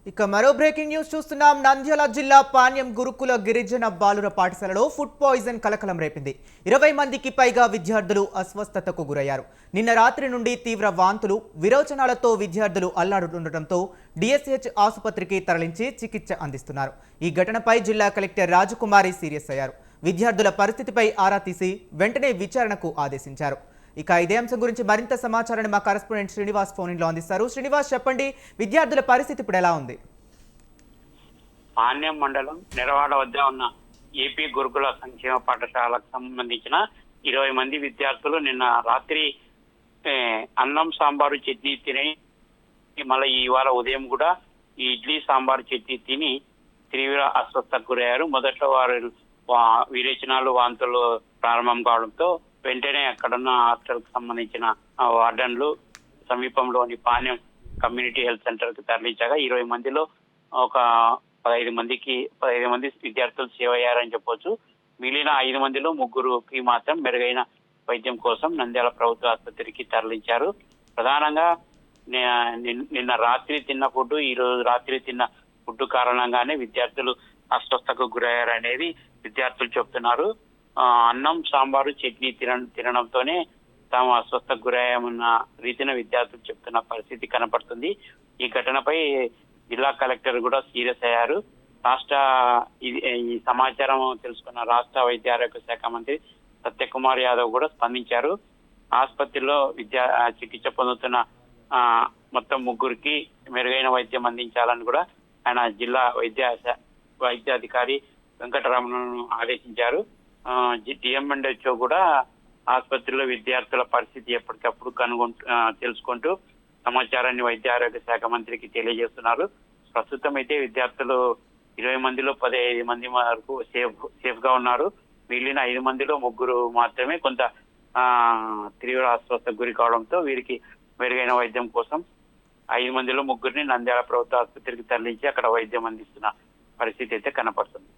ఇక మరో breaking news చూస్తున్నాం. నంద్యాల జిల్లా పాణ్యం గురుకుల గిరిజన బాలుర పాఠశాలలో ఫుడ్ పాయిజన్ కలకలం రేపింది. 20 మందికి పైగా విద్యార్థులు అస్వస్థతకు గురయ్యారు. నిన్న రాత్రి నుండి తీవ్ర వాంతులు, విరోచనాలతో విద్యార్థులు అల్లాడుతుండటంతో డిఎస్హెచ్ ఆసుపత్రికి తరలించి చికిత్స అందిస్తున్నారు. ఈ ఘటనపై జిల్లా కలెక్టర్ రాజకుమారి సీరియస్ అయ్యారు. విద్యార్థుల పరిస్థితిపై ఆరా తీసి వెంటనే విచారణకు ఆదేశించారు. ఇక ఇదే అంశం గురించి మరింత సమాచారాన్ని మా కరెస్పాండెంట్ శ్రీనివాస్ ఫోన్ ఇన్లో అందిస్తారు. శ్రీనివాస్, చెప్పండి, విద్యార్థుల పరిస్థితి ఇప్పుడు ఎలా ఉంది? పాణ్యం మండలం నెరవాడ వద్ద ఉన్న ఏపీ గురుకుల సంక్షేమ పాఠశాలకు సంబంధించిన 20 మంది విద్యార్థులు నిన్న రాత్రి అన్నం సాంబారు చట్నీ తిని మళ్ళీ ఇవాళ ఉదయం కూడా ఈ ఇడ్లీ సాంబారు చట్నీ తిని తీవ్ర అస్వస్థతకు గురయ్యారు. మొదట్లో వారు విరేచనాలు, వాంతులు ప్రారంభం కావడంతో వెంటనే అక్కడున్న హాస్టల్కి సంబంధించిన వార్డన్లు సమీపంలోని పాణ్యం కమ్యూనిటీ హెల్త్ సెంటర్ కి తరలించగా 20 మందిలో ఒక 15 మంది విద్యార్థులు సేవ్ అయ్యారని చెప్పొచ్చు. మిగిలిన 5 మందిలో 3కి మాత్రం మెరుగైన వైద్యం కోసం నంద్యాల ప్రభుత్వ ఆసుపత్రికి తరలించారు. ప్రధానంగా నిన్న రాత్రి తిన్న ఫుడ్, ఈ రోజు రాత్రి తిన్న ఫుడ్ కారణంగానే విద్యార్థులు అస్వస్థతకు గురయ్యారనేది విద్యార్థులు చెప్తున్నారు. అన్నం సాంబారు చట్నీ తినడంతోనే తాము అస్వస్థతకు గురయ్యామన్న రీతిన విద్యార్థులు చెప్తున్న పరిస్థితి కనపడుతుంది. ఈ ఘటనపై జిల్లా కలెక్టర్ కూడా సీరియస్ అయ్యారు. ఈ సమాచారం తెలుసుకున్న రాష్ట్ర వైద్య ఆరోగ్య శాఖ మంత్రి సత్యకుమార్ యాదవ్ కూడా స్పందించారు. ఆసుపత్రిలో చికిత్స పొందుతున్న మొత్తం 3కి మెరుగైన వైద్యం అందించాలని కూడా ఆయన జిల్లా వైద్యాధికారి వెంకటరమణను ఆదేశించారు. డిఎంఎండ్హెచ్ఓ కూడా ఆసుపత్రిలో విద్యార్థుల పరిస్థితి ఎప్పటికప్పుడు తెలుసుకుంటూ సమాచారాన్ని వైద్య ఆరోగ్య శాఖ మంత్రికి తెలియజేస్తున్నారు. ప్రస్తుతం అయితే విద్యార్థులు 20 మందిలో 15 మంది వరకు సేఫ్ గా ఉన్నారు. మిగిలిన 5 మందిలో 3 మాత్రమే కొంత తీవ్ర అస్వస్థతకు గురి కావడంతో వీరికి మెరుగైన వైద్యం కోసం 5 మందిలో 3ని నంద్యాల ప్రభుత్వ ఆసుపత్రికి తరలించి అక్కడ వైద్యం అందిస్తున్న పరిస్థితి అయితే కనపడుతుంది.